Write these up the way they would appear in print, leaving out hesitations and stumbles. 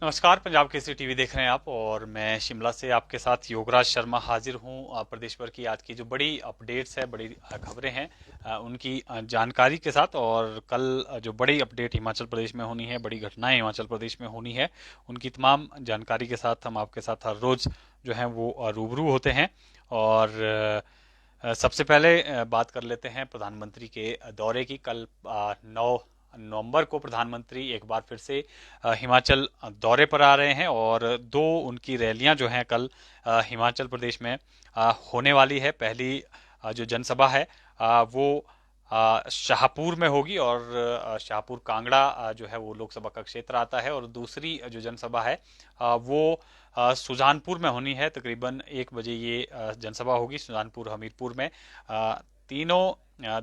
नमस्कार, पंजाब केसरी टीवी देख रहे हैं आप और मैं शिमला से आपके साथ योगराज शर्मा हाजिर हूं प्रदेश भर की आज की जो बड़ी अपडेट्स है, बड़ी खबरें हैं, उनकी जानकारी के साथ। और कल जो बड़ी अपडेट हिमाचल प्रदेश में होनी है, बड़ी घटनाएं हिमाचल प्रदेश में होनी है, उनकी तमाम जानकारी के साथ हम आपके साथ हर रोज जो है वो रूबरू होते हैं। और सबसे पहले बात कर लेते हैं प्रधानमंत्री के दौरे की। कल 9 नवंबर को प्रधानमंत्री एक बार फिर से हिमाचल दौरे पर आ रहे हैं और दो उनकी रैलियां जो हैं कल हिमाचल प्रदेश में होने वाली है। पहली जो जनसभा है वो शाहपुर में होगी और शाहपुर कांगड़ा जो है वो लोकसभा का क्षेत्र आता है। और दूसरी जो जनसभा है वो सुजानपुर में होनी है। तकरीबन 1 बजे ये जनसभा होगी सुजानपुर हमीरपुर में। तीनों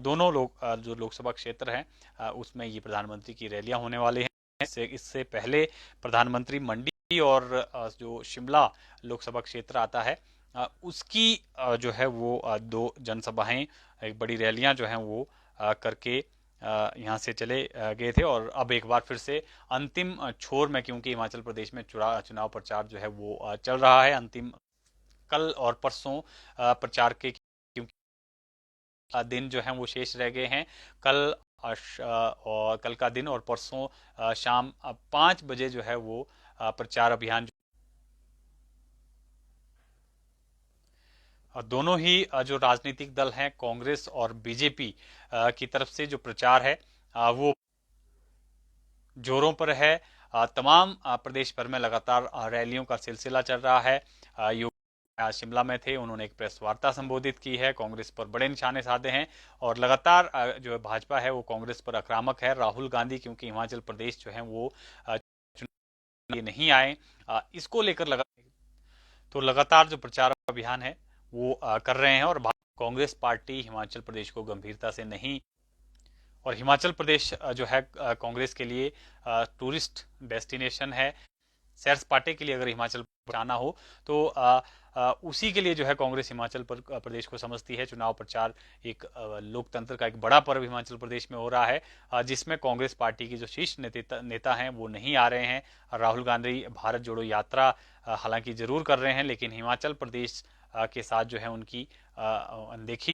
दोनों लोग जो लोकसभा क्षेत्र हैं उसमें ये प्रधानमंत्री की रैलियां होने वाली हैं। इससे पहले प्रधानमंत्री मंडी और जो शिमला लोकसभा क्षेत्र आता है उसकी जो है वो दो जनसभाएं, एक बड़ी रैलियां जो हैं वो करके यहाँ से चले गए थे। और अब एक बार फिर से अंतिम छोर में, क्योंकि हिमाचल प्रदेश में चुनाव प्रचार जो है वो चल रहा है। अंतिम कल और परसों प्रचार के क्योंकि दिन जो हैं वो शेष रह गए हैं। कल और कल का दिन और परसों शाम 5 बजे जो है वो प्रचार अभियान दोनों ही जो राजनीतिक दल हैं कांग्रेस और बीजेपी की तरफ से जो प्रचार है वो जोरों पर है। तमाम प्रदेश भर में लगातार रैलियों का सिलसिला चल रहा है। योगी शिमला में थे, उन्होंने एक प्रेस वार्ता संबोधित की है, कांग्रेस पर बड़े निशाने साधे हैं। और लगातार जो है भाजपा है वो कांग्रेस पर आक्रामक है। राहुल गांधी क्योंकि हिमाचल प्रदेश जो है वो चुनाव नहीं आए, इसको लेकर लगातार जो प्रचार अभियान है वो कर रहे हैं। और कांग्रेस पार्टी हिमाचल प्रदेश को गंभीरता से नहीं, और हिमाचल प्रदेश जो है कांग्रेस के लिए टूरिस्ट डेस्टिनेशन है। सैर सपाटे के लिए अगर हिमाचल जाना हो तो उसी के लिए जो है कांग्रेस हिमाचल प्रदेश को समझती है। चुनाव प्रचार एक लोकतंत्र का एक बड़ा पर्व हिमाचल प्रदेश में हो रहा है, जिसमें कांग्रेस पार्टी की जो शीर्ष नेता हैं वो नहीं आ रहे हैं। राहुल गांधी भारत जोड़ो यात्रा हालांकि जरूर कर रहे हैं, लेकिन हिमाचल प्रदेश के साथ जो है उनकी अनदेखी,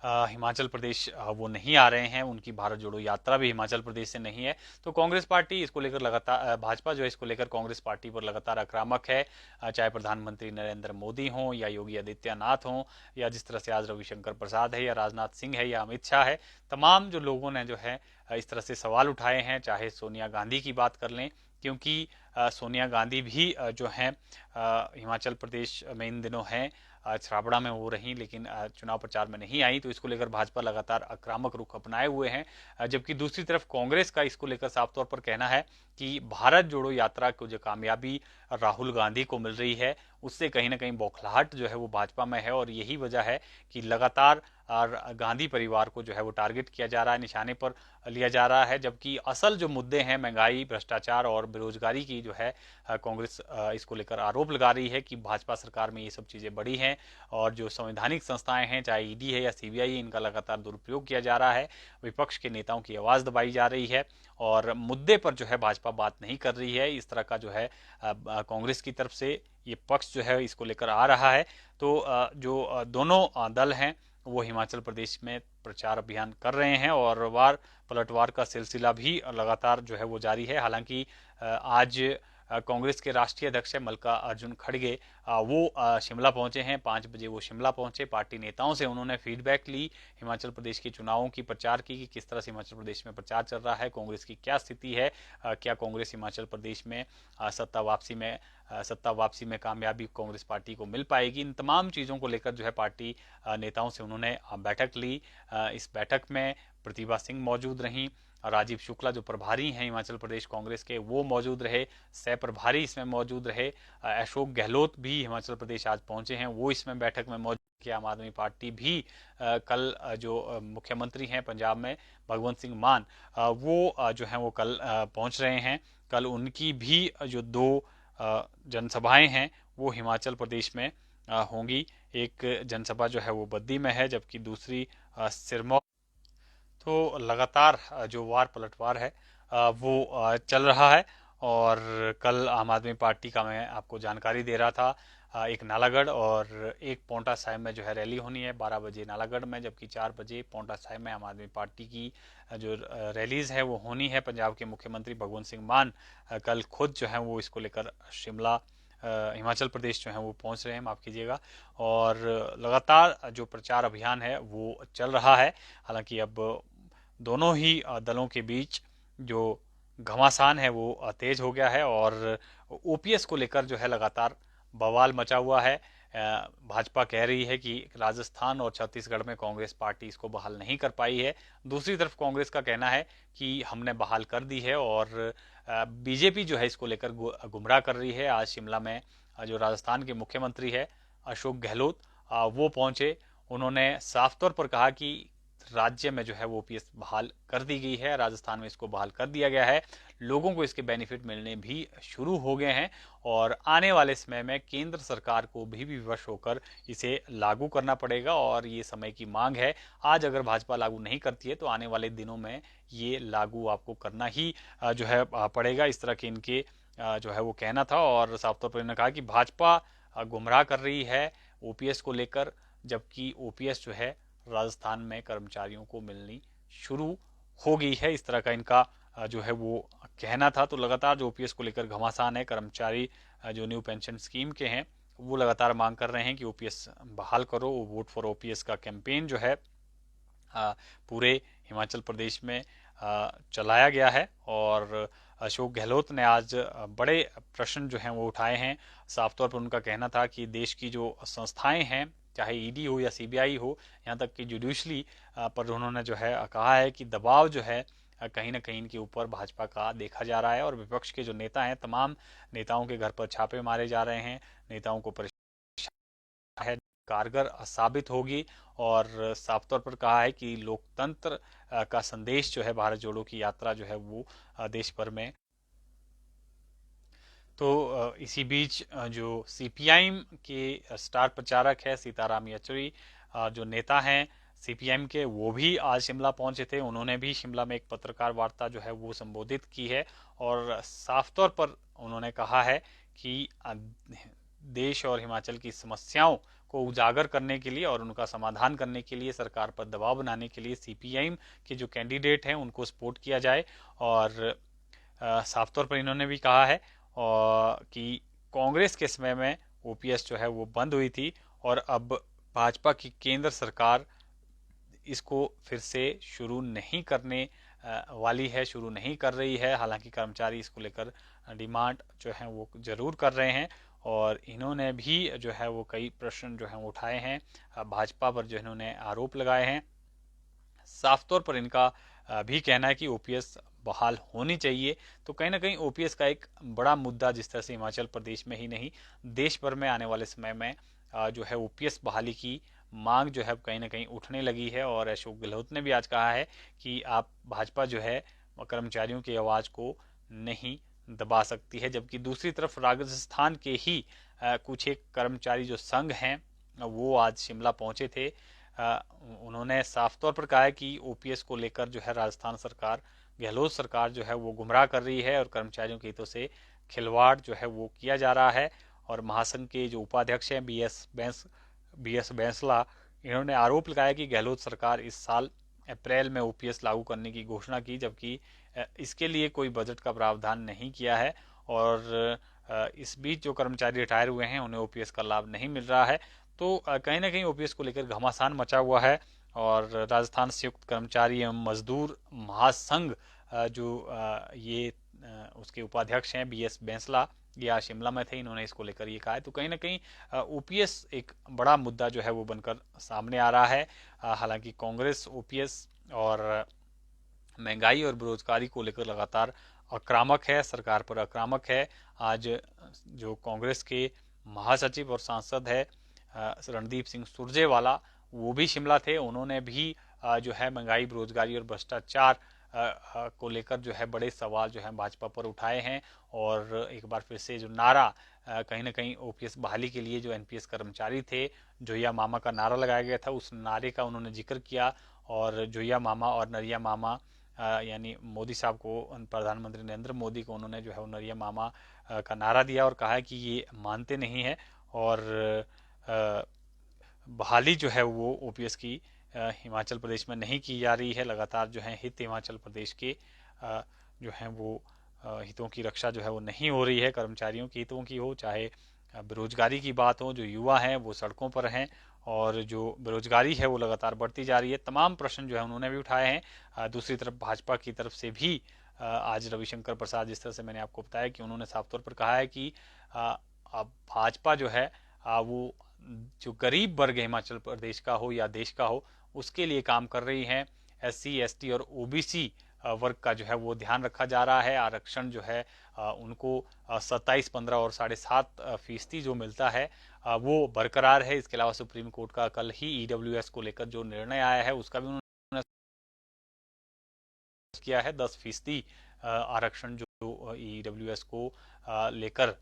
हिमाचल प्रदेश वो नहीं आ रहे हैं। उनकी भारत जोड़ो यात्रा भी हिमाचल प्रदेश से नहीं है। तो कांग्रेस पार्टी इसको लेकर लगातार, भाजपा जो है इसको लेकर कांग्रेस पार्टी पर लगातार आक्रामक है। चाहे प्रधानमंत्री नरेंद्र मोदी हों या योगी आदित्यनाथ हों, या जिस तरह से आज रविशंकर प्रसाद है या राजनाथ सिंह है या अमित शाह है, तमाम जो लोगों ने जो है इस तरह से सवाल उठाए हैं। चाहे सोनिया गांधी की बात कर लें, क्योंकि सोनिया गांधी भी जो हैं हिमाचल प्रदेश में इन दिनों हैं, छराबड़ा में हो रही, लेकिन चुनाव प्रचार में नहीं आई। तो इसको लेकर भाजपा लगातार आक्रामक रुख अपनाए हुए हैं। जबकि दूसरी तरफ कांग्रेस का इसको लेकर साफ तौर पर कहना है कि भारत जोड़ो यात्रा को जो कामयाबी राहुल गांधी को मिल रही है, उससे कहीं ना कहीं बौखलाहट जो है वो भाजपा में है। और यही वजह है कि लगातार गांधी परिवार को जो है वो टारगेट किया जा रहा है, निशाने पर लिया जा रहा है। जबकि असल जो मुद्दे हैं, महंगाई, भ्रष्टाचार और बेरोजगारी की जो है कांग्रेस इसको लेकर आरोप लगा रही है कि भाजपा सरकार में ये सब चीजें बड़ी हैं। और जो संवैधानिक संस्थाएं हैं, चाहे ईडी है या सीबीआई, इनका लगातार दुरुपयोग किया जा रहा है। विपक्ष के नेताओं की आवाज दबाई जा रही है और मुद्दे पर जो है भाजपा बात नहीं कर रही है। इस तरह का जो है कांग्रेस की तरफ से ये पक्ष जो है इसको लेकर आ रहा है। तो जो दोनों दल हैं वो हिमाचल प्रदेश में प्रचार अभियान कर रहे हैं और वार पलटवार का सिलसिला भी लगातार जो है वो जारी है। हालांकि आज कांग्रेस के राष्ट्रीय अध्यक्ष मल्लिका अर्जुन खड़गे वो शिमला पहुंचे हैं। 5 बजे वो शिमला पहुंचे। पार्टी नेताओं से उन्होंने फीडबैक ली हिमाचल प्रदेश के चुनावों की, प्रचार की, कि किस तरह से हिमाचल प्रदेश में प्रचार चल रहा है, कांग्रेस की क्या स्थिति है, क्या कांग्रेस हिमाचल प्रदेश में सत्ता वापसी में कामयाबी कांग्रेस पार्टी को मिल पाएगी। इन तमाम चीज़ों को लेकर जो है पार्टी नेताओं से उन्होंने बैठक ली। इस बैठक में प्रतिभा सिंह मौजूद रहीं, राजीव शुक्ला जो प्रभारी हैं हिमाचल प्रदेश कांग्रेस के वो मौजूद रहे, सह प्रभारी इसमें मौजूद रहे, अशोक गहलोत भी हिमाचल प्रदेश आज पहुंचे हैं, वो इसमें बैठक में मौजूद कि आम आदमी पार्टी भी कल जो मुख्यमंत्री हैं पंजाब में भगवंत सिंह मान, वो जो हैं वो कल पहुंच रहे हैं। कल उनकी भी जो दो जनसभाएं हैं वो हिमाचल प्रदेश में होंगी। एक जनसभा जो है वो बद्दी में है, जबकि दूसरी सिरमौर। तो लगातार जो वार पलटवार है वो चल रहा है। और कल आम आदमी पार्टी का मैं आपको जानकारी दे रहा था, एक नालागढ़ और एक पांवटा साहिब में जो है रैली होनी है 12 बजे नालागढ़ में, जबकि 4 बजे पांवटा साहिब में आम आदमी पार्टी की जो रैलीज है वो होनी है। पंजाब के मुख्यमंत्री भगवंत सिंह मान कल खुद जो है वो इसको लेकर शिमला हिमाचल प्रदेश जो है वो पहुंच रहे हैं, माफ़ कीजिएगा। और लगातार जो प्रचार अभियान है वो चल रहा है। हालांकि अब दोनों ही दलों के बीच जो घमासान है वो तेज हो गया है और ओपीएस को लेकर जो है लगातार बवाल मचा हुआ है। भाजपा कह रही है कि राजस्थान और छत्तीसगढ़ में कांग्रेस पार्टी इसको बहाल नहीं कर पाई है। दूसरी तरफ कांग्रेस का कहना है कि हमने बहाल कर दी है और बीजेपी जो है इसको लेकर गुमराह कर रही है। आज शिमला में जो राजस्थान के मुख्यमंत्री है अशोक गहलोत, वो पहुंचे। उन्होंने साफ तौर पर कहा कि राज्य में जो है वो ओपीएस बहाल कर दी गई है, राजस्थान में इसको बहाल कर दिया गया है, लोगों को इसके बेनिफिट मिलने भी शुरू हो गए हैं और आने वाले समय में केंद्र सरकार को भी विवश होकर इसे लागू करना पड़ेगा और ये समय की मांग है। आज अगर भाजपा लागू नहीं करती है तो आने वाले दिनों में ये लागू आपको करना ही जो है पड़ेगा। इस तरह के इनके जो है वो कहना था और साफ तौर पर इन्होंने कहा कि भाजपा गुमराह कर रही है ओपीएस को लेकर, जबकि ओपीएस जो है राजस्थान में कर्मचारियों को मिलनी शुरू हो गई है। इस तरह का इनका जो है वो कहना था। तो लगातार जो ओपीएस को लेकर घमासान है, कर्मचारी जो न्यू पेंशन स्कीम के हैं वो लगातार मांग कर रहे हैं कि ओपीएस बहाल करो। वोट फॉर ओपीएस का कैंपेन जो है पूरे हिमाचल प्रदेश में चलाया गया है और अशोक गहलोत ने आज बड़े प्रश्न जो हैं वो उठाए हैं। साफ तौर पर उनका कहना था कि देश की जो संस्थाएं हैं, चाहे ईडी हो या सीबीआई हो, यहाँ तक कि जुडिशली पर उन्होंने जो है कहा है कि दबाव जो है कहीं ना कहीं इनके ऊपर भाजपा का देखा जा रहा है और विपक्ष के जो नेता हैं तमाम नेताओं के घर पर छापे मारे जा रहे हैं, नेताओं को परेशान है, कारगर साबित होगी। और साफ तौर पर कहा है कि लोकतंत्र का संदेश जो है भारत जोड़ो की यात्रा जो है वो देश भर में। तो इसी बीच जो सीपीआईएम के स्टार प्रचारक है सीताराम येचुरी, जो नेता हैं सीपीआईएम के, वो भी आज शिमला पहुंचे थे। उन्होंने भी शिमला में एक पत्रकार वार्ता जो है वो संबोधित की है और साफ तौर पर उन्होंने कहा है कि देश और हिमाचल की समस्याओं को उजागर करने के लिए और उनका समाधान करने के लिए, सरकार पर दबाव बनाने के लिए सीपीआईएम के जो कैंडिडेट हैं उनको सपोर्ट किया जाए। और साफ तौर पर इन्होंने भी कहा है कि कांग्रेस के समय में ओपीएस जो है वो बंद हुई थी और अब भाजपा की केंद्र सरकार इसको फिर से शुरू नहीं करने वाली है, शुरू नहीं कर रही है। हालांकि कर्मचारी इसको लेकर डिमांड जो है वो जरूर कर रहे हैं और इन्होंने भी जो है वो कई प्रश्न जो है उठाए हैं भाजपा पर, जो इन्होंने आरोप लगाए हैं। साफ तौर पर इनका भी कहना है कि ओपीएस बहाल होनी चाहिए। तो कहीं ना कहीं ओपीएस का एक बड़ा मुद्दा, जिस तरह से हिमाचल प्रदेश में ही नहीं देश भर में आने वाले समय में जो है ओपीएस बहाली की मांग जो है कहीं ना कहीं उठने लगी है। और अशोक गहलोत ने भी आज कहा है कि आप भाजपा जो है कर्मचारियों की आवाज को नहीं दबा सकती है। जबकि दूसरी तरफ राजस्थान के ही कुछ एक कर्मचारी जो संघ हैं वो आज शिमला पहुंचे थे। उन्होंने साफ तौर पर कहा है कि ओपीएस को लेकर जो है राजस्थान सरकार, गहलोत सरकार जो है वो गुमराह कर रही है और कर्मचारियों के हितों से खिलवाड़ जो है वो किया जा रहा है। और महासंघ के जो उपाध्यक्ष हैं बी एस बैंसला, इन्होंने आरोप लगाया कि गहलोत सरकार इस साल अप्रैल में ओपीएस लागू करने की घोषणा की, जबकि इसके लिए कोई बजट का प्रावधान नहीं किया है और इस बीच जो कर्मचारी रिटायर हुए हैं उन्हें ओपीएस का लाभ नहीं मिल रहा है। तो कहीं ना कहीं ओपीएस को लेकर घमासान मचा हुआ है और राजस्थान संयुक्त कर्मचारी एवं मजदूर महासंघ जो ये उसके उपाध्यक्ष हैं बी एस बैंसला, ये आज शिमला में थे, इन्होंने इसको लेकर ये कहा है। तो कहीं ना कहीं ओपीएस एक बड़ा मुद्दा जो है वो बनकर सामने आ रहा है। हालांकि कांग्रेस ओपीएस और महंगाई और बेरोजगारी को लेकर लगातार आक्रामक है, सरकार पर आक्रामक है। आज जो कांग्रेस के महासचिव और सांसद है रणदीप सिंह सुरजेवाला, वो भी शिमला थे। उन्होंने भी जो है महंगाई, बेरोजगारी और भ्रष्टाचार को लेकर जो है बड़े सवाल जो है भाजपा पर उठाए हैं और एक बार फिर से जो नारा कहीं ना कहीं ओपीएस बहाली के लिए जो एनपीएस कर्मचारी थे, जोया मामा का नारा लगाया गया था, उस नारे का उन्होंने जिक्र किया और जोया मामा और नरिया मामा यानी मोदी साहब को, प्रधानमंत्री नरेंद्र मोदी को उन्होंने जो है वो नरिया मामा का नारा दिया और कहा कि ये मानते नहीं है और बहाली जो है वो ओपीएस की हिमाचल प्रदेश में नहीं की जा रही है। लगातार जो है हित हिमाचल प्रदेश के जो है वो हितों की रक्षा जो है वो नहीं हो रही है। कर्मचारियों के हितों की हो, चाहे बेरोजगारी की बात हो, जो युवा हैं वो सड़कों पर हैं और जो बेरोजगारी है वो लगातार बढ़ती जा रही है। तमाम प्रश्न जो है उन्होंने भी उठाए हैं। दूसरी तरफ भाजपा की तरफ से भी आज रविशंकर प्रसाद, जिस तरह से मैंने आपको बताया कि उन्होंने साफ तौर पर कहा है कि अब भाजपा जो है वो जो गरीब वर्ग है हिमाचल प्रदेश का हो या देश का हो उसके लिए काम कर रही है। एससी, एसटी और ओबीसी वर्ग का जो है वो ध्यान रखा जा रहा है। आरक्षण जो है उनको 27, 15 और 7.5% जो मिलता है वो बरकरार है। इसके अलावा सुप्रीम कोर्ट का कल ही ईडब्ल्यूएस को लेकर जो निर्णय आया है उसका भी उन्होंने किया है। 10% आरक्षण जो ईडब्ल्यूएस को लेकर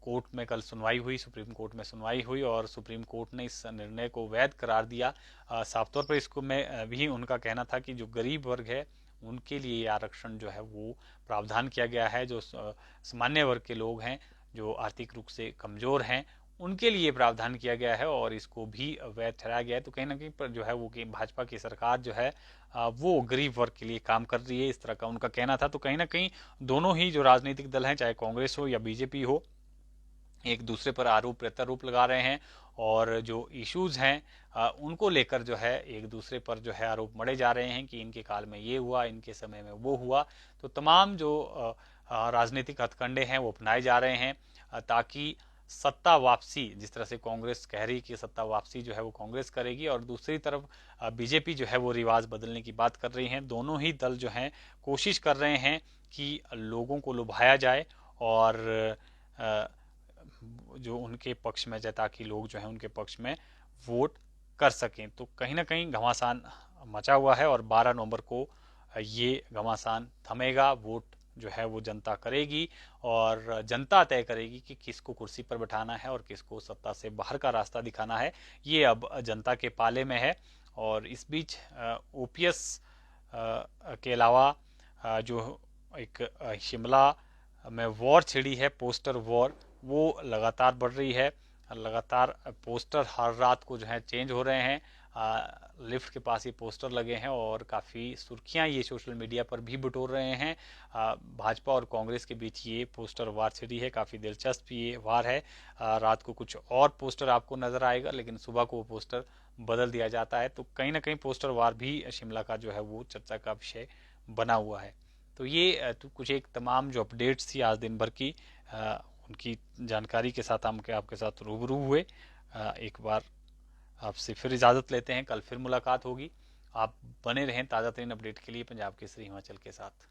कोर्ट में कल सुनवाई हुई, सुप्रीम कोर्ट में सुनवाई हुई और सुप्रीम कोर्ट ने इस निर्णय को वैध करार दिया। साफ तौर पर इसको में भी उनका कहना था कि जो गरीब वर्ग है उनके लिए आरक्षण जो है वो प्रावधान किया गया है। जो सामान्य वर्ग के लोग हैं, जो आर्थिक रूप से कमजोर हैं, उनके लिए प्रावधान किया गया है और इसको भी वैध ठहराया गया है। तो कहीं ना कहीं पर जो है वो कि भाजपा की सरकार जो है वो गरीब वर्ग के लिए काम कर रही है, इस तरह का उनका कहना था। तो कहीं ना कहीं दोनों ही जो राजनीतिक दल हैं, चाहे कांग्रेस हो या बीजेपी हो, एक दूसरे पर आरोप प्रत्यारोप लगा रहे हैं और जो इश्यूज हैं उनको लेकर जो है एक दूसरे पर जो है आरोप मढ़े जा रहे हैं कि इनके काल में ये हुआ, इनके समय में वो हुआ। तो तमाम जो राजनीतिक हथकंडे हैं वो अपनाए जा रहे हैं ताकि सत्ता वापसी, जिस तरह से कांग्रेस कह रही कि सत्ता वापसी जो है वो कांग्रेस करेगी और दूसरी तरफ बीजेपी जो है वो रिवाज बदलने की बात कर रही है। दोनों ही दल जो हैं कोशिश कर रहे हैं कि लोगों को लुभाया जाए और जो उनके पक्ष में जाए ताकि लोग जो है उनके पक्ष में वोट कर सकें। तो कहीं ना कहीं घमासान मचा हुआ है और 12 नवंबर को ये घमासान थमेगा। वोट जो है वो जनता करेगी और जनता तय करेगी कि किसको कुर्सी पर बैठाना है और किसको सत्ता से बाहर का रास्ता दिखाना है। ये अब जनता के पाले में है। और इस बीच ओपीएस के अलावा जो एक शिमला में वॉर छिड़ी है, पोस्टर वॉर, वो लगातार बढ़ रही है। लगातार पोस्टर हर रात को जो है चेंज हो रहे हैं। लिफ्ट के पास ये पोस्टर लगे हैं और काफ़ी सुर्खियां ये सोशल मीडिया पर भी बटोर रहे हैं। भाजपा और कांग्रेस के बीच ये पोस्टर वार छिड़ी है। काफ़ी दिलचस्प ये वार है। रात को कुछ और पोस्टर आपको नजर आएगा लेकिन सुबह को वो पोस्टर बदल दिया जाता है। तो कहीं ना कहीं पोस्टर वार भी शिमला का जो है वो चर्चा का विषय बना हुआ है। तो ये तो कुछ एक तमाम जो अपडेट्स थी आज दिन भर की, उनकी जानकारी के साथ हम आपके साथ रूबरू हुए। एक बार आपसे फिर इजाज़त लेते हैं, कल फिर मुलाकात होगी। आप बने रहें ताज़ा तरीन अपडेट के लिए पंजाब केसरी हिमाचल के साथ।